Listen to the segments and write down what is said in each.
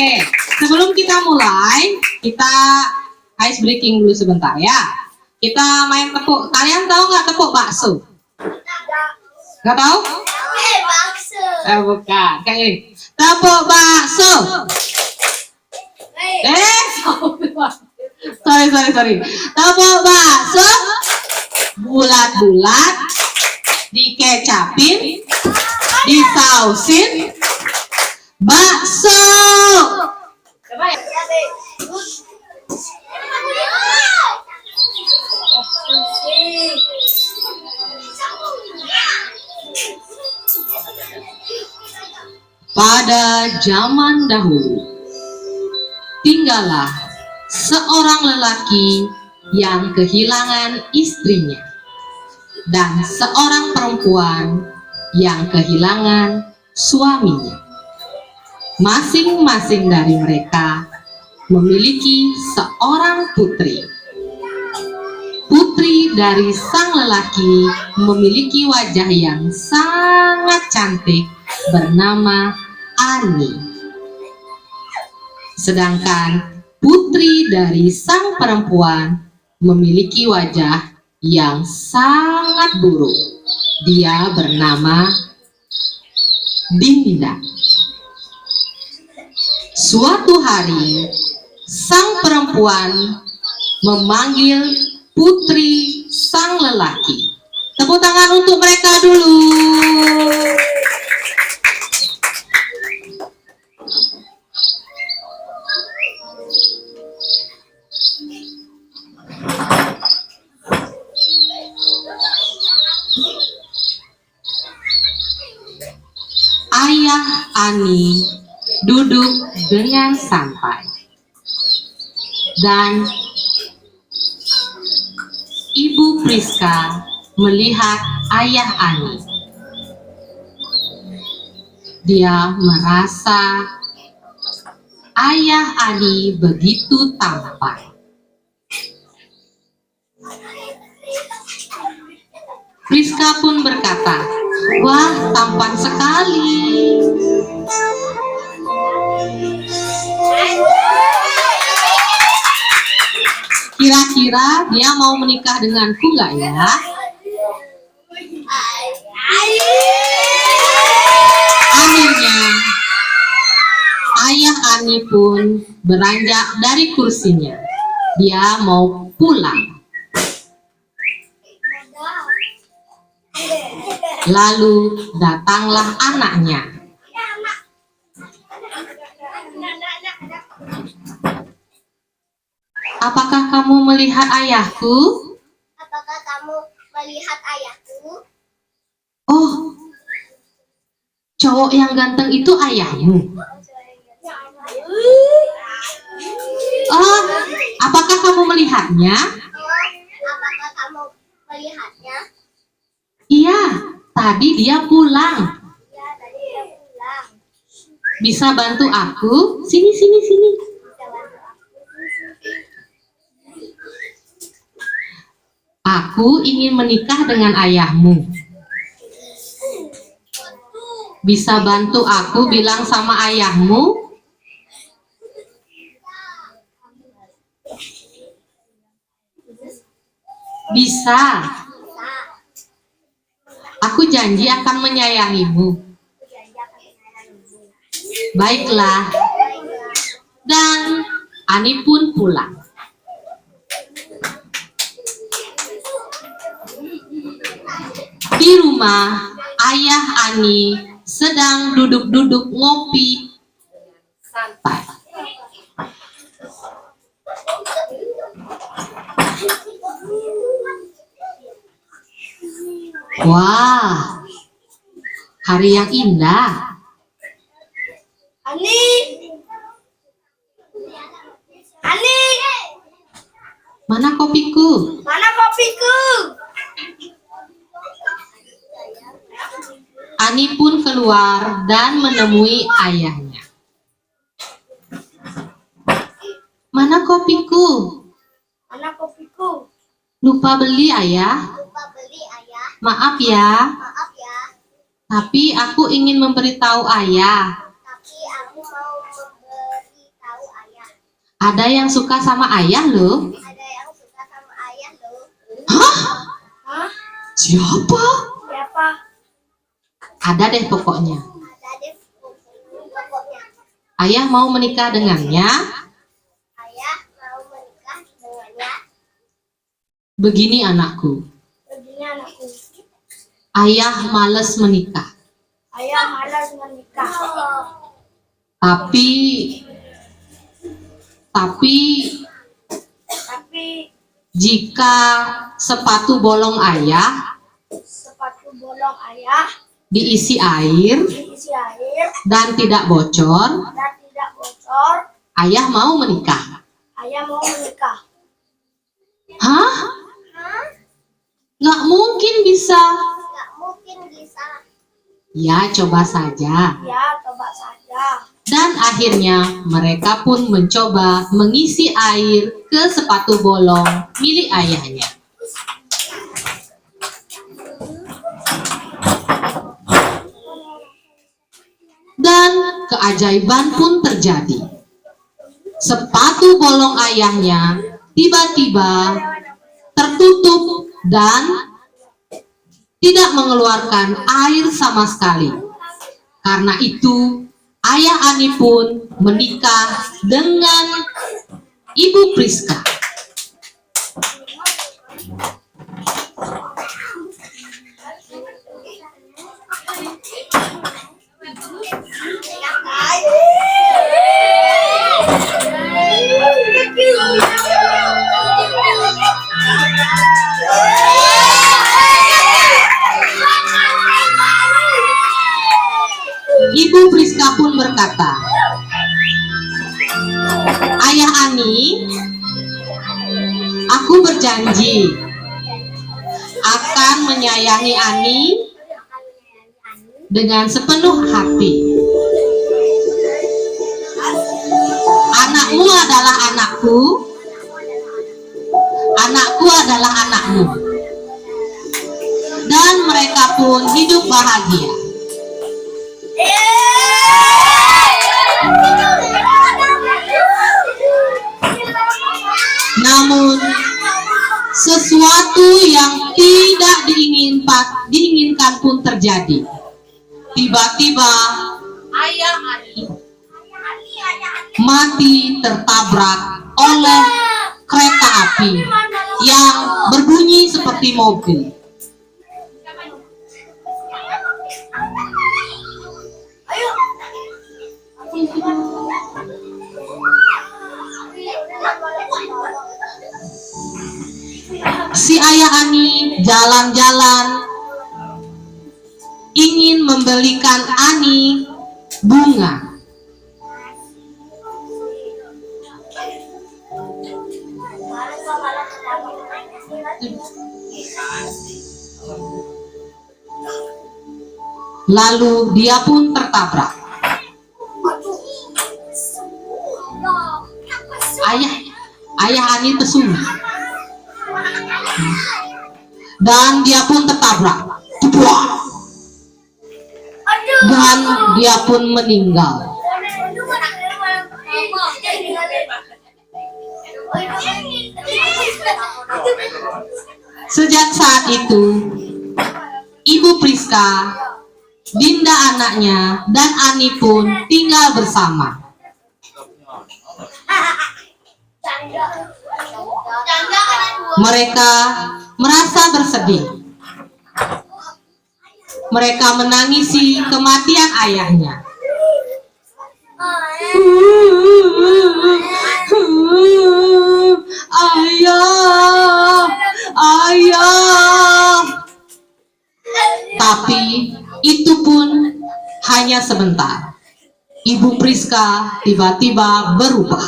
Oke, sebelum kita mulai, kita ice breaking dulu sebentar ya. Kita main tepuk. Kalian tahu nggak tepuk bakso? Nggak tahu? Bakso. Bukan. Kayak ini. Tepuk bakso. Sorry. Tepuk bakso. Bulat-bulat. Dikecapin. Disausin. Bakso. Coba ya. Pada zaman dahulu, tinggallah seorang lelaki yang kehilangan istrinya dan seorang perempuan yang kehilangan suaminya. Masing-masing dari mereka memiliki seorang putri. Putri dari sang lelaki memiliki wajah yang sangat cantik bernama Ani. Sedangkan putri dari sang perempuan memiliki wajah yang sangat buruk. Dia bernama Dinda. Suatu hari, sang perempuan memanggil putri sang lelaki. Tepuk tangan untuk mereka dulu. Ayah Ani duduk dengan santai dan Ibu Priska melihat ayah Ani. Dia merasa ayah Ani begitu tampan. Priska pun berkata, "Wah, tampan sekali." Kira-kira dia mau menikah denganku nggak ya? Akhirnya, ayah Ani pun beranjak dari kursinya. Dia mau pulang. Lalu datanglah anaknya. "Apakah kamu melihat ayahku?" Apakah kamu melihat ayahku? "Oh, cowok yang ganteng itu ayahmu." "Oh, apakah kamu melihatnya?" Apakah kamu melihatnya? "Iya, tadi dia pulang." Ya, tadi dia pulang. "Bisa bantu aku?" Sini. "Aku ingin menikah dengan ayahmu. Bisa bantu aku bilang sama ayahmu?" "Bisa. Aku janji akan menyayangimu." "Baiklah." Dan Ani pun pulang. Di rumah, ayah Ani sedang duduk-duduk ngopi santai. Wah, hari yang indah. Ani. Mana kopiku? Mana kopiku? Ani pun keluar dan menemui ayahnya. "Mana kopiku?" Mana kopiku? "Lupa beli, ayah. Lupa beli, ayah. Maaf ya. Maaf ya. Tapi aku ingin memberitahu ayah." Tapi aku mau memberi Ada yang suka sama ayah loh. Ada yang suka sama ayah loh. Hah? Hah? Siapa? Siapa? Ada deh pokoknya. Ada deh pokoknya. Ayah mau menikah dengannya. Ayah mau menikah dengannya. Begini anakku, Begini anakku. ayah males menikah. Ayah malas menikah. Tapi Tapi jika sepatu bolong ayah sepatu bolong ayah diisi air diisi air dan tidak bocor, dan tidak bocor, ayah mau menikah. ayah mau menikah. Hah? Hah? Nggak mungkin bisa. Nggak mungkin bisa. Ya, coba saja. Ya, coba saja. Dan akhirnya mereka pun mencoba mengisi air ke sepatu bolong milik ayahnya. Dan keajaiban pun terjadi. Sepatu bolong ayahnya tiba-tiba tertutup dan tidak mengeluarkan air sama sekali. Karena itu, ayah Ani pun menikah dengan Ibu Priska. Ibu Priska pun berkata, "Ayah Ani, aku berjanji akan menyayangi Ani dengan sepenuh hati. Anakmu adalah anakku, anakku adalah anakmu." Dan mereka pun hidup bahagia. Namun sesuatu yang tidak diinginkan pun terjadi. Tiba-tiba ayah Ani mati tertabrak oleh kereta api yang berbunyi seperti mobil. Si ayah Ani jalan-jalan ingin membelikan Ani bunga. Lalu dia pun tertabrak. Ayah Ani tersungkur. Dan dia pun tertabrak. Dan dia pun meninggal. Sejak saat itu, Ibu Priska, Dinda anaknya, dan Ani pun tinggal bersama. Mereka merasa bersedih. Mereka menangisi kematian ayahnya. Ayah, ayah. Tapi itu pun hanya sebentar. Ibu Priska tiba-tiba berubah.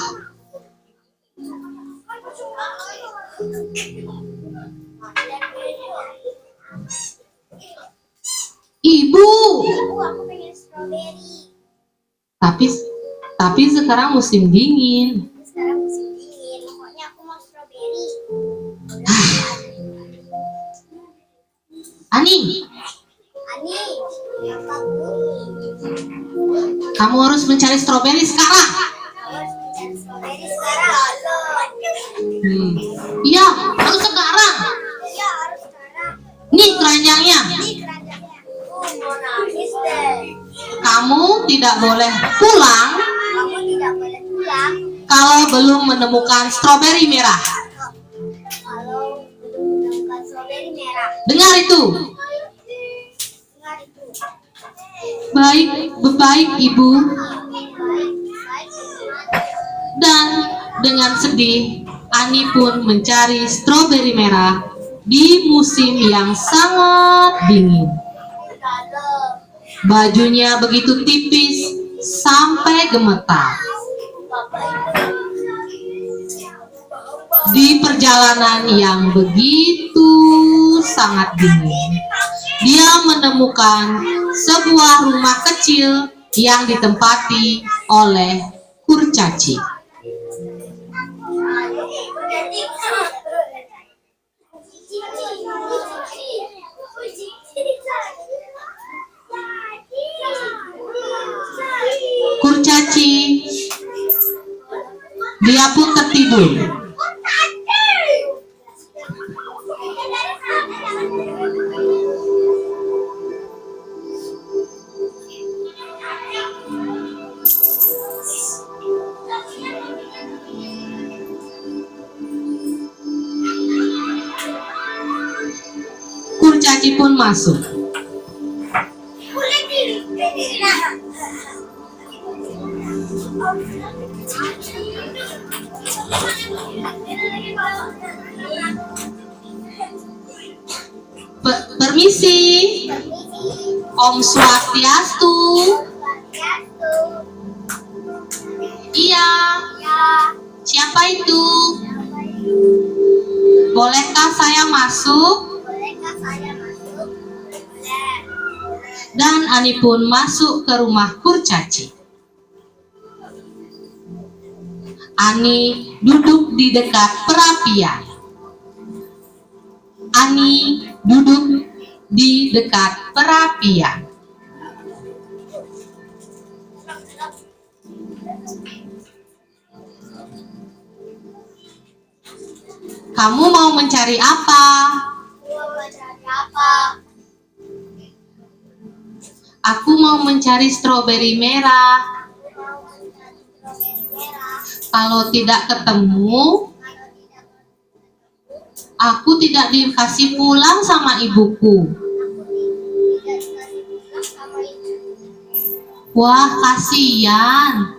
Ibu, Aku pengen strawberry. tapi sekarang musim dingin. Sekarang musim dingin, pokoknya aku mau strawberry. Ani, Ani, apa Bu? kamu harus mencari stroberi sekarang. Harus mencari strawberry sekarang. Nih keranjangnya. Ini keranjangnya. Mau nangis deh. Kamu tidak boleh pulang Kamu tidak boleh pulang kalau belum menemukan stroberi merah. kalau belum menemukan stroberi merah. Dengar itu. Dengar itu. Baik, baik Ibu. Baik, baik. Dan dengan sedih, Ani pun mencari stroberi merah di musim yang sangat dingin. Dalam. Bajunya begitu tipis sampai gemetar. Bapak Di perjalanan yang begitu sangat dingin, dia menemukan sebuah rumah kecil yang ditempati oleh kurcaci. Kurcaci, dia pun tertidur. Kurcaci pun masuk. Permisi, Om Swastiastu. Iya, siapa itu? Bolehkah saya masuk? Bolehkah saya masuk? Boleh. Dan Ani pun masuk ke rumah kurcaci. Ani duduk di dekat perapian. Ani duduk di dekat perapian. Kamu mau mencari apa? Mau mencari apa? Aku mau mencari stroberi merah. Mau mencari stroberi merah. Kalau tidak ketemu, Kalau tidak aku tidak dikasih pulang sama ibuku. tidak dikasih pulang sama ibu. Wah, kasihan.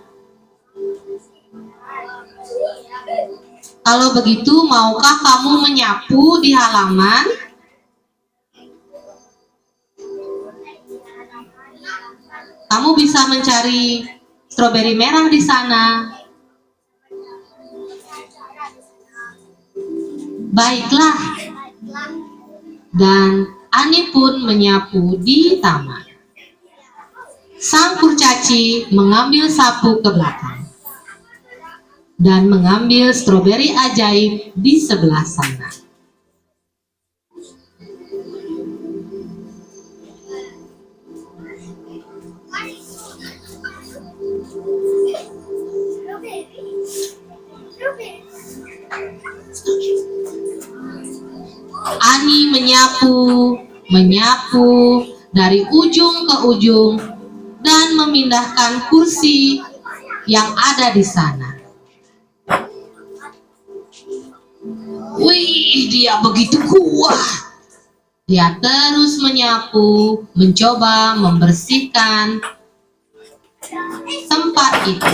Kalau begitu, maukah kamu menyapu di halaman? Kamu bisa mencari stroberi merah di sana. Baiklah. Dan Ani pun menyapu di taman. Sang kurcaci mengambil sapu ke belakang dan mengambil stroberi ajaib di sebelah sana. Ani menyapu dari ujung ke ujung dan memindahkan kursi yang ada di sana. Wih, dia begitu kuat. Dia terus menyapu, mencoba membersihkan tempat itu.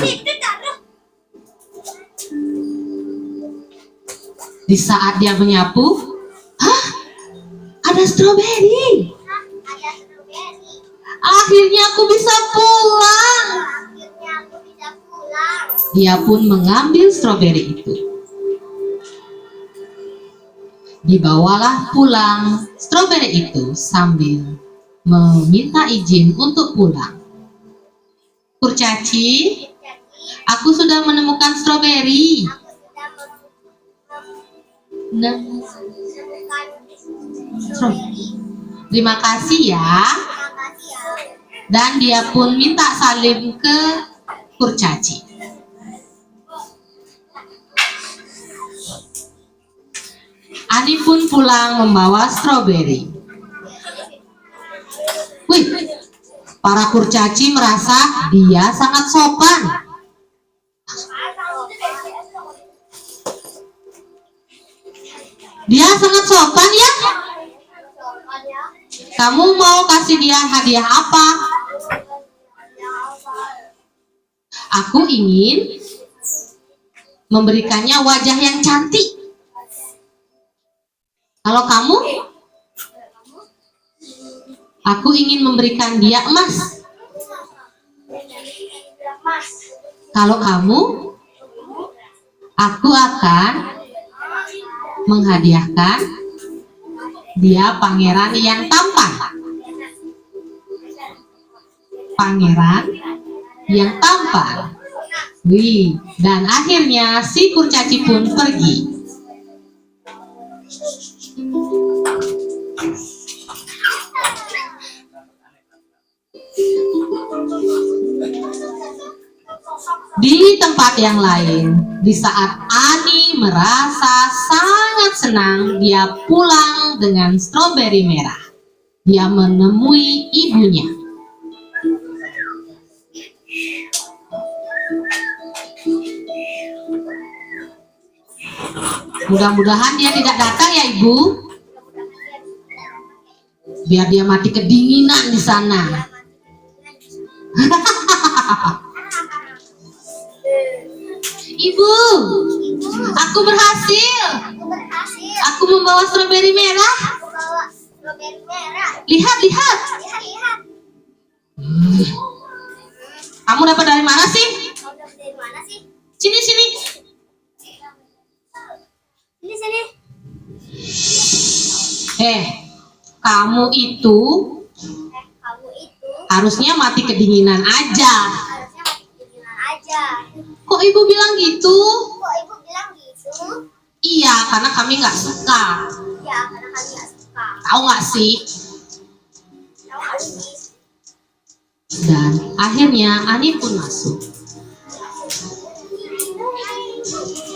Di saat dia menyapu, hah? Ada stroberi. Ada stroberi. Akhirnya aku bisa pulang. Akhirnya aku bisa pulang. Dia pun mengambil stroberi itu. Dibawalah pulang stroberi itu sambil meminta izin untuk pulang. Kurcaci, aku sudah menemukan stroberi. Aku sudah Nah, menemukan stroberi. terima kasih ya. Terima kasih ya. Dan dia pun minta salim ke kurcaci. Ani pun pulang membawa stroberi. Para kurcaci merasa dia sangat sopan. Dia sangat sopan ya. Kamu mau kasih dia hadiah apa? Aku ingin memberikannya wajah yang cantik. Kalau kamu? Aku ingin memberikan dia emas. Kalau kamu? Aku akan menghadiahkan dia pangeran yang tampan. Pangeran yang tampan. Wih, dan akhirnya si kurcaci pun pergi. Di tempat yang lain, di saat Ani merasa sangat senang, dia pulang dengan stroberi merah. Dia menemui ibunya. Mudah-mudahan dia tidak datang ya ibu. Biar dia mati kedinginan di sana. Ibu, aku berhasil. Aku membawa stroberi merah. Lihat, lihat. Kamu dapat dari mana sih? Sini, sini. Kamu itu harusnya mati kedinginan aja. Kok ibu bilang gitu? Iya, karena kami nggak suka. Tahu nggak sih? Dan akhirnya Ani pun masuk.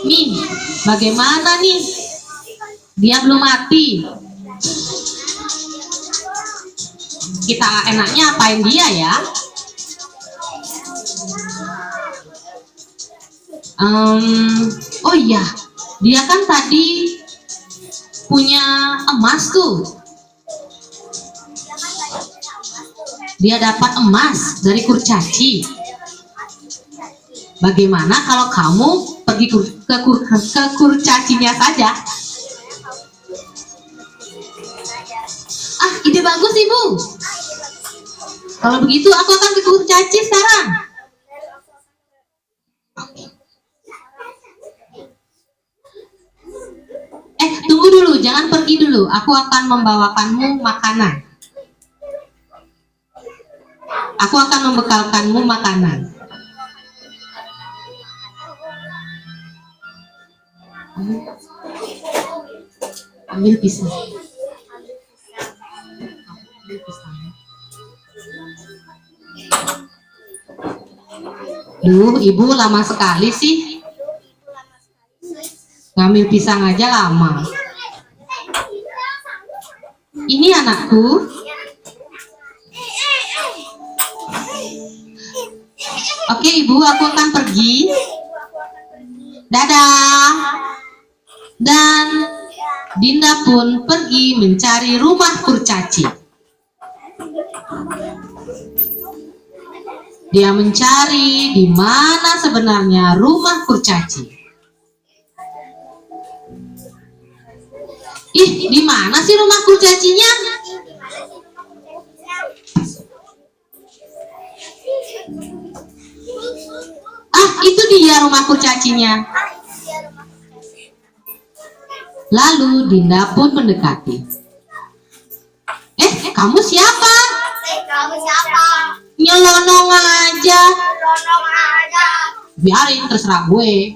Nih, bagaimana nih? Dia belum mati. Kita enaknya apain dia ya? Oh iya, dia kan tadi punya emas tuh. Dia dapat emas dari kurcaci. Bagaimana kalau kamu pergi ke kurcacinya saja? Ah, ide bagus ibu. Kalau begitu aku akan ke kurcaci sekarang. Tunggu dulu, jangan pergi dulu. Aku akan membawakanmu makanan. Aku akan membekalkanmu makanan. Ambil pisang. Ambil pisang. Duh, ibu lama sekali sih. Ngambil pisang aja lama. Ini anakku. Oke ibu, aku akan pergi. Dadah. Dan Dinda pun pergi mencari rumah kurcaci. Dia mencari di mana sebenarnya rumah kurcaci. Ih, di mana sih rumah kurcacinya? Ah, itu dia rumah kurcacinya. Lalu Dinda pun mendekati. Kamu siapa? Nyelonong aja. Biarin, terserah gue.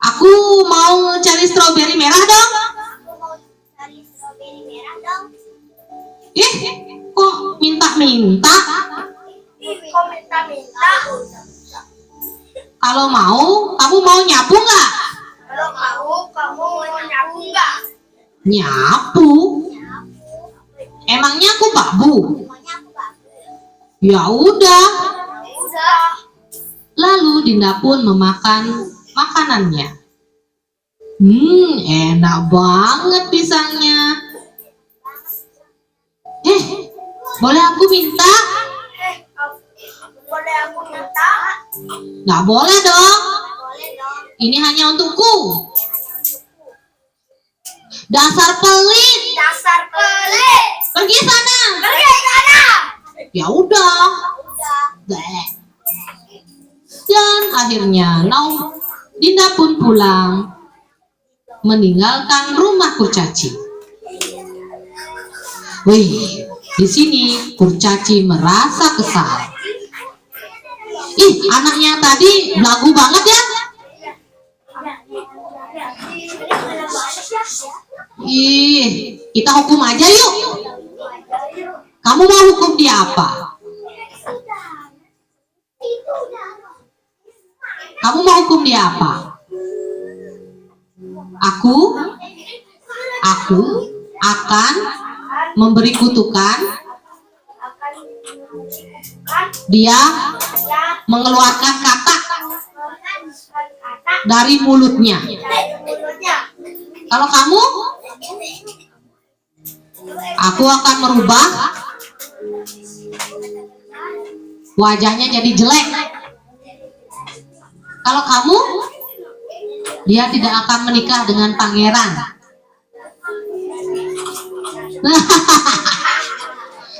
Aku mau cari stroberi merah dong. Kok minta-minta? Kalau mau, kamu mau nyapu nggak? Kalau kamu mau nyapu nggak? Nyapu? Emangnya aku babu? Emangnya aku bagus? Ya udah. Udah. Lalu Dinda pun memakan makanannya. Enak banget pisangnya. Boleh aku minta? Boleh aku minta? Nggak boleh dong. Boleh dong. Ini hanya untukku. Dasar pelit. Dasar pelit. Pergi sana. Pergi sana. Ya udah. Udah. Bleh. Dan akhirnya Dinda pun pulang, meninggalkan rumah kurcaci. Wih, di sini kurcaci merasa kesal. Ih, anaknya tadi belagu banget ya. Ih, kita hukum aja yuk. Kamu mau hukum dia apa? Kamu mau hukum dia apa? Aku akan memberi kutukan. Dia mengeluarkan kata dari mulutnya. Kalau kamu, aku akan merubah wajahnya jadi jelek. Kalau kamu, dia tidak akan menikah dengan pangeran.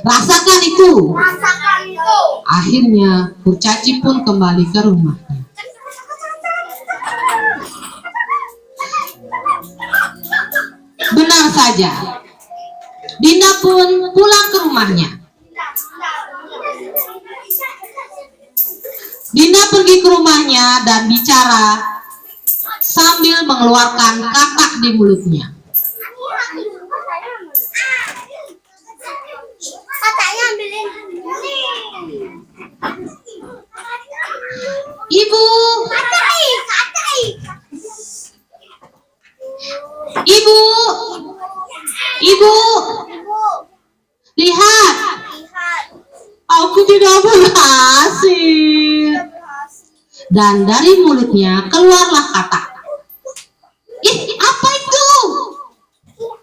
Rasakan itu. Rasakan itu. Akhirnya kurcaci pun kembali ke rumahnya. Benar saja, Dinda pun pulang ke rumahnya. Dinda pergi ke rumahnya dan bicara sambil mengeluarkan katak di mulutnya. Katanya ambilin. Ibu, ibu, ibu, lihat, aku tidak berhasil. Dan dari mulutnya keluarlah kata. Ih, apa itu?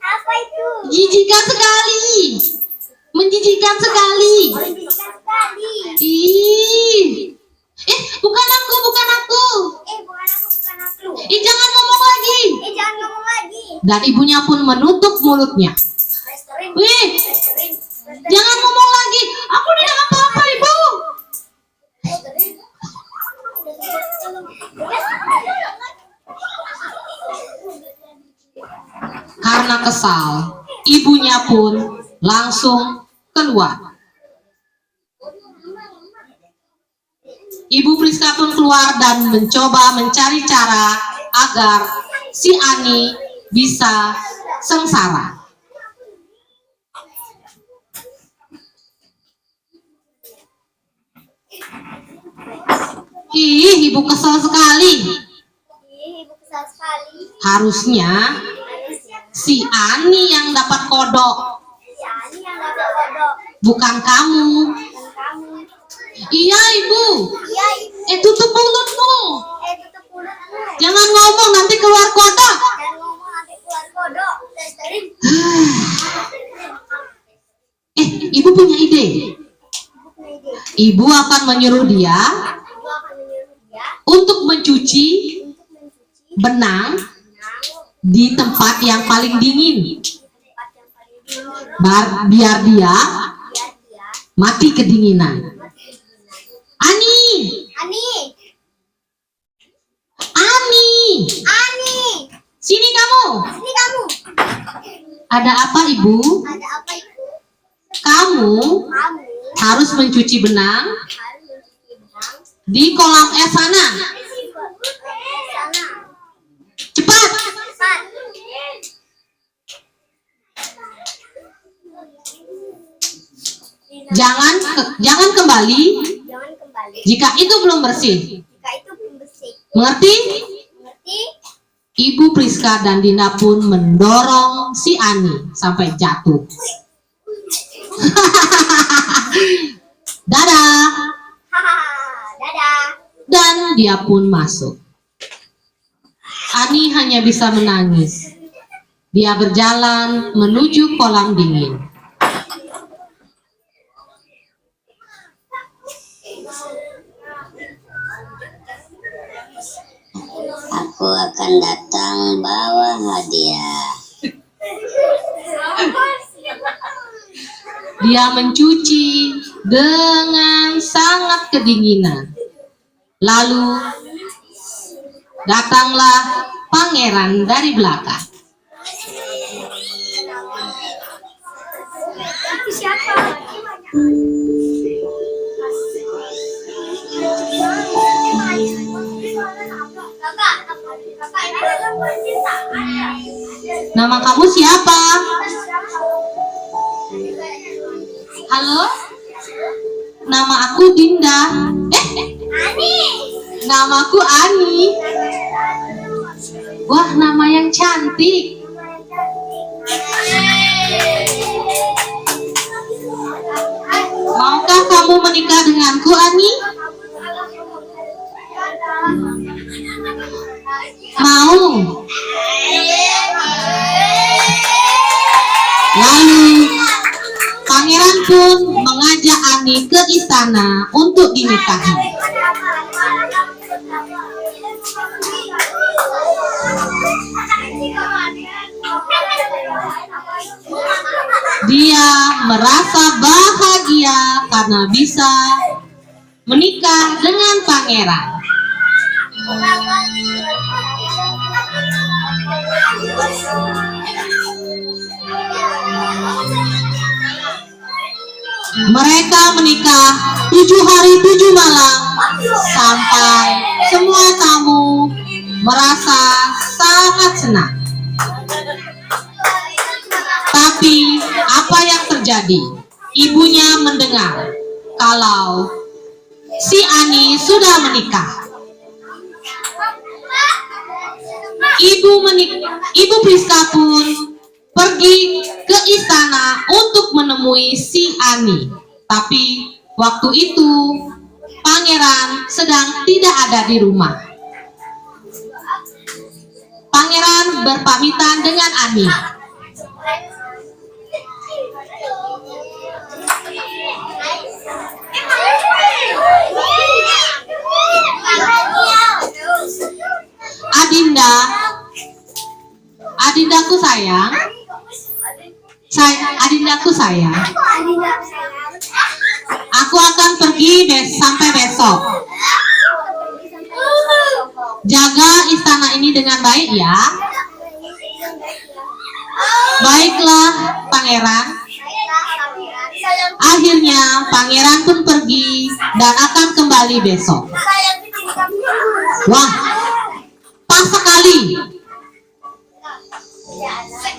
Apa itu? Jijikkan sekali. Menjijikkan sekali. Ih. Bukan aku, bukan aku. Bukan aku. Jangan ngomong lagi. Jangan ngomong lagi. Dan ibunya pun menutup mulutnya. Wih, jangan ngomong lagi. Aku tidak apa-apa, ibu. Karena kesal, ibunya pun langsung keluar. Ibu Priska pun keluar dan mencoba mencari cara agar si Ani bisa sengsara. Ih, ibu kesal sekali. Ibu kesal sekali. Harusnya si Ani yang dapat kodok, Si Ani yang dapat kodok. bukan kamu. Dan kamu. Iya, ibu. Iya, ibu. Tutup mulutmu. Tutup mulutmu. Jangan ngomong, nanti keluar kodok. Dan ngomong nanti keluar kodok. Lestering. Ibu punya ide. Ibu akan menyuruh dia Ibu akan menyuruh dia untuk mencuci untuk mencuci benang benang di tempat yang paling dingin, di tempat yang paling dingin. biar dia Biar dia mati kedinginan. Ani, Ani. Ani, Ani. sini kamu. Sini kamu. Ada apa, ibu? Ada apa itu? Kamu Kamu harus mencuci benang harus mencuci benang di kolam es sana. di sana. Cepat. Cepat. Jangan kembali Jangan kembali jika itu belum bersih. jika itu belum bersih. Mengerti? Mengerti? Ibu Priska dan Dinda pun mendorong si Ani sampai jatuh. Dadah. Dadah. Dan dia pun masuk. Ani hanya bisa menangis. Dia berjalan menuju kolam dingin. Aku akan datang bawa hadiah. Dia mencuci dengan sangat kedinginan. Lalu datanglah pangeran dari belakang. Itu siapa? Nama kamu siapa? Halo? Nama aku Dinda. Ani. Namaku Ani. Wah, nama yang cantik. Maukah kamu menikah denganku, Ani? Mau. Lalu pangeran pun mengajak Ani ke istana untuk dinikahi. Dia merasa bahagia karena bisa menikah dengan pangeran. Mereka menikah 7 hari 7 malam sampai semua tamu merasa sangat senang. Tapi apa yang terjadi? Ibunya mendengar kalau si Ani sudah menikah. Ibu Priska pun pergi ke istana untuk menemui si Ani. Tapi waktu itu pangeran sedang tidak ada di rumah. Pangeran berpamitan dengan Ani. Adindaku sayang, Adindaku sayang, aku akan pergi sampai besok. Jaga istana ini dengan baik ya. Baiklah, pangeran. Akhirnya pangeran pun pergi dan akan kembali besok. Wah, pas sekali.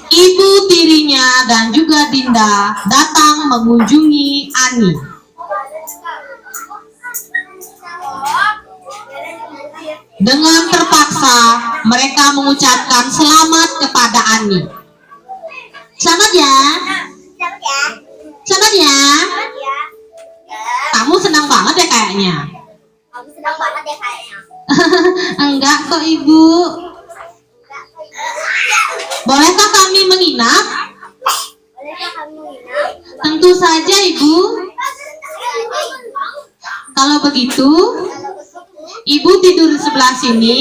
Ibu tirinya dan juga Dinda datang mengunjungi Ani. Dengan terpaksa mereka mengucapkan selamat kepada Ani. Selamat ya. Selamat ya. Kamu senang banget ya kayaknya. Kamu senang banget ya kayaknya. Enggak kok ibu. Bolehkah kami menginap? Bolehkah kamu nginap? Tentu saja ibu. Kalau begitu, ibu tidur di sebelah sini.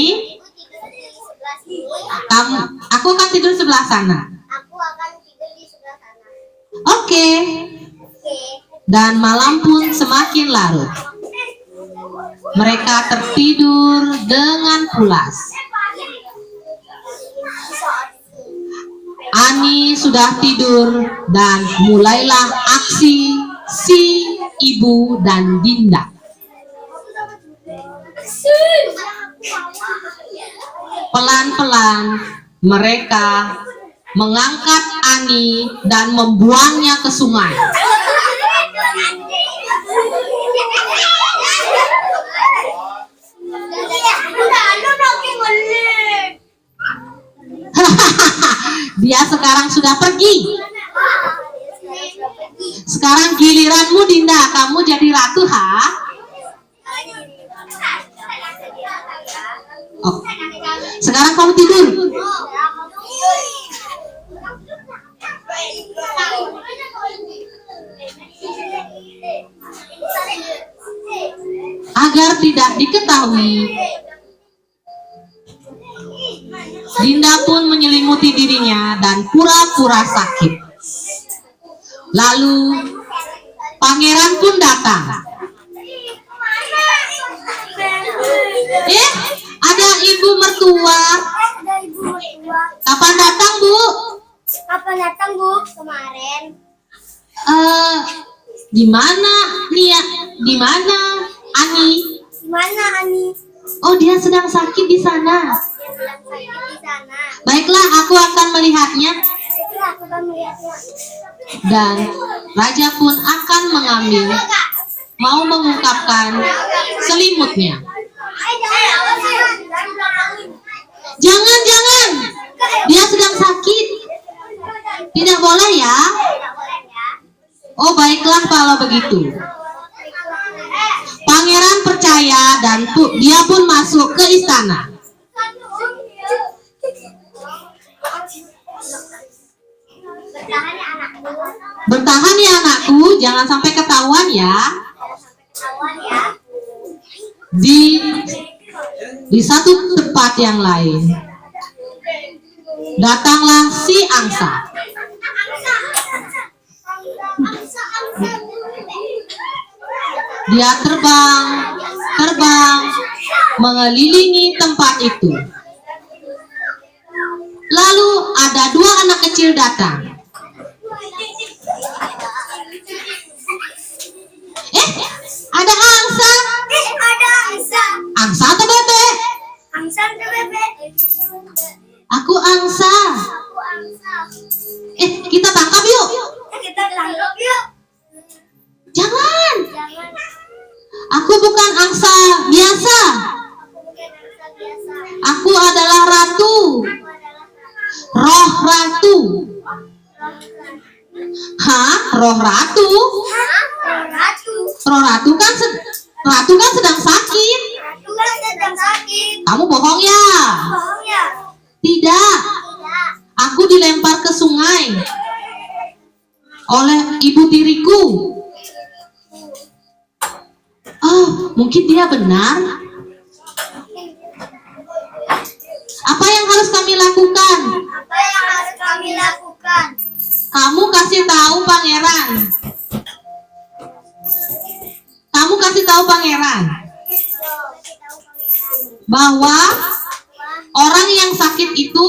Aku akan tidur sebelah sana. Aku akan tidur di sebelah sana. Oke. Dan malam pun semakin larut. Mereka tertidur dengan pulas. Ani sudah tidur dan mulailah aksi si ibu dan Dinda. Pelan-pelan mereka mengangkat Ani dan membuangnya ke sungai. Dia sekarang sudah pergi. Sekarang giliranmu Dinda, kamu jadi ratu ha? Oh. Sekarang kamu tidur. Agar tidak diketahui, Dinda pun menyelimuti dirinya dan pura-pura sakit. Lalu pangeran pun datang. Ada ibu mertua. Ada ibu mertua. Kapan datang, Bu? Kapan datang, Bu? Kemarin. Di mana Nia? Di mana Ani? Di mana Ani? Oh, dia sedang sakit di sana. Dia sedang sakit di sana. Baiklah, aku akan melihatnya. Baiklah, aku akan melihatnya. Dan raja pun akan mengambil, mau mengungkapkan selimutnya. Jangan, jangan. Dia sedang sakit. Tidak boleh ya. Oh, baiklah kalau begitu. Pangeran percaya dan dia pun masuk ke istana. Bertahan ya anakku, jangan sampai ketahuan ya. Di satu tempat yang lain, datanglah si angsa. Dia terbang mengelilingi tempat itu. Lalu ada dua anak kecil datang. Ada angsa. Ada angsa. Angsa atau bebek? Angsa atau bebek? Aku angsa. Aku angsa. Kita tangkap yuk. Kita tangkap yuk. Jangan. Jangan. Aku bukan angsa biasa. Aku bukan angsa biasa. Aku adalah ratu. Aku adalah Roh ratu. Hah? Roh ratu? ratu. Roh ratu kan sedang sakit. Ratu kan sedang sakit. Kamu bohong ya? Bohong ya? Tidak. Tidak. Aku dilempar ke sungai oleh ibu tiriku. Oh, mungkin dia benar. Apa yang harus kami lakukan? Apa yang harus kami lakukan? Kamu kasih tahu pangeran. Kamu kasih tahu pangeran bahwa orang yang sakit itu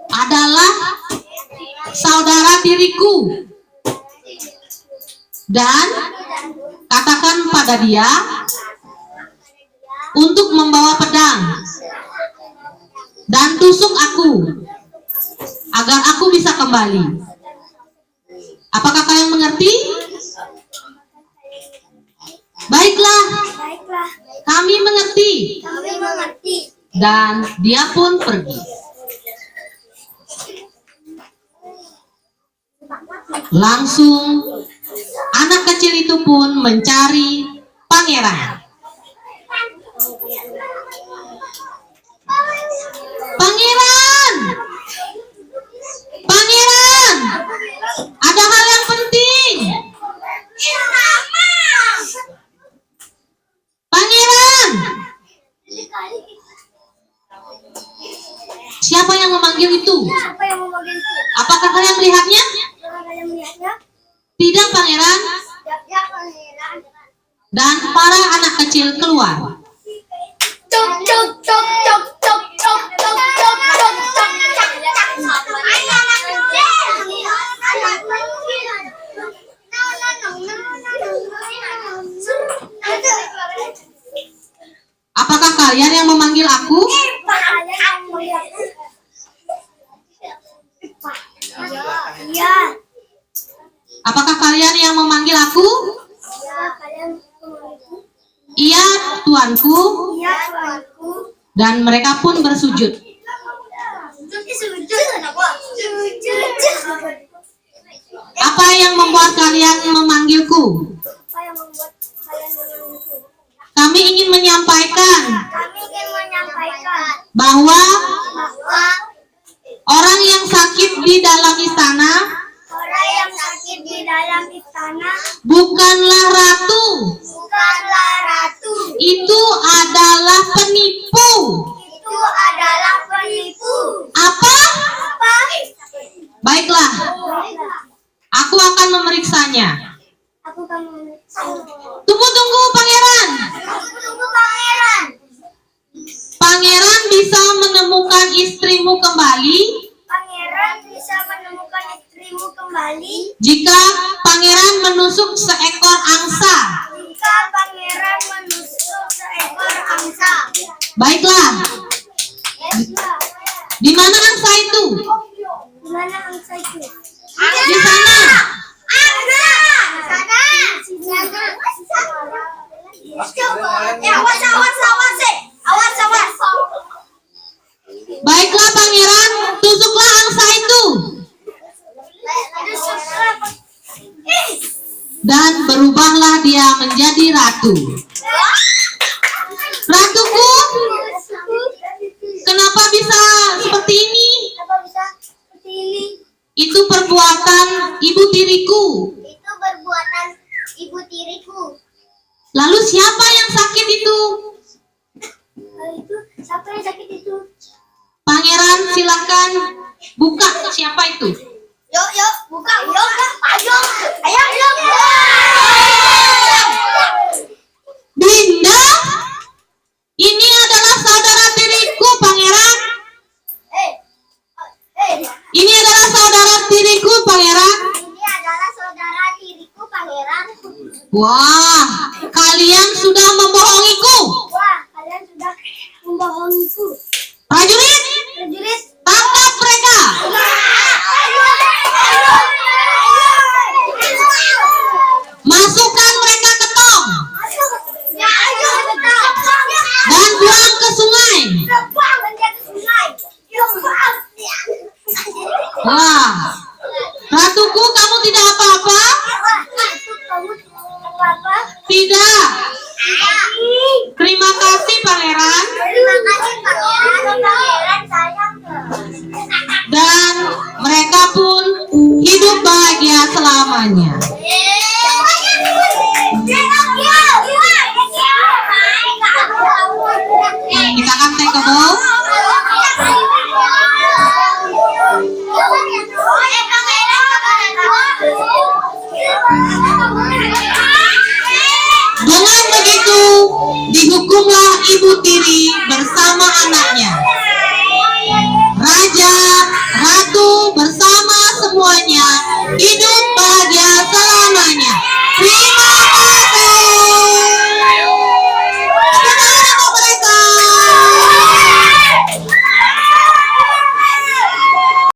adalah saudara tiriku. Dan katakan pada dia untuk membawa pedang dan tusuk aku agar aku bisa kembali. Apakah kalian mengerti? Baiklah, Baiklah, kami mengerti. kami mengerti. Dan dia pun pergi. Langsung anak kecil itu pun mencari pangeran. Pangeran! Pangeran! Ada hal yang penting. Pangeran! Siapa yang memanggil itu? Siapa yang memanggil itu? Apakah kalian melihatnya? Apakah kalian melihatnya? Tidak, pangeran. Ya, pangeran. Dan para anak kecil keluar. Cok cok cok cok cok cok cok cok cok cok. Apakah kalian yang memanggil aku? Iya. Apakah kalian yang memanggil aku? Iya, kalian memanggilku. Iya, tuanku. Iya, tuanku. Dan mereka pun bersujud. Sujud kenapa? Sujud. Apa yang membuat kalian memanggilku? Apa yang membuat kalian menunggu? Kami ingin menyampaikan Kami ingin menyampaikan bahwa bahwa orang yang sakit di dalam istana orang yang sakit di dalam istana bukanlah ratu, bukanlah ratu. itu adalah penipu. Itu adalah penipu. Apa? Apa? Baiklah, aku akan memeriksanya. Aku kamu. Tunggu, pangeran. Tunggu pangeran. Pangeran bisa menemukan istrimu kembali Pangeran bisa menemukan istrimu kembali jika pangeran menusuk seekor angsa. jika pangeran menusuk seekor angsa. Baiklah, di mana angsa itu? Di mana angsa itu? Di sana. Angsa. Sana. Sana. Awas. Baiklah pangeran, tusuklah angsa itu. Dan berubahlah dia menjadi ratu. Ratuku, kenapa bisa seperti ini? Kenapa bisa seperti ini? Itu perbuatan ibu tiriku. Itu perbuatan ibu tiriku. Lalu siapa yang sakit itu? Itu siapa yang sakit itu? Pangeran, silakan buka siapa itu. Yuk, buka. Ayo. Dinda, ini adalah saudara tiriku, pangeran. Ini adalah saudara tiriku, pangeran. Ini adalah saudara tiriku, pangeran. Wah, kalian sudah membohongiku. Wah, kalian sudah membohongiku. Prajurit, Prajurit, tangkap mereka. Masukkan mereka ke tong dan buang ke sungai. Wah, ratuku, kamu tidak apa-apa? Tidak. Terima kasih, pangeran. Dan mereka pun hidup bahagia selamanya. Kita akan take a bow. Dengan begitu, dihukumlah ibu tiri bersama anaknya.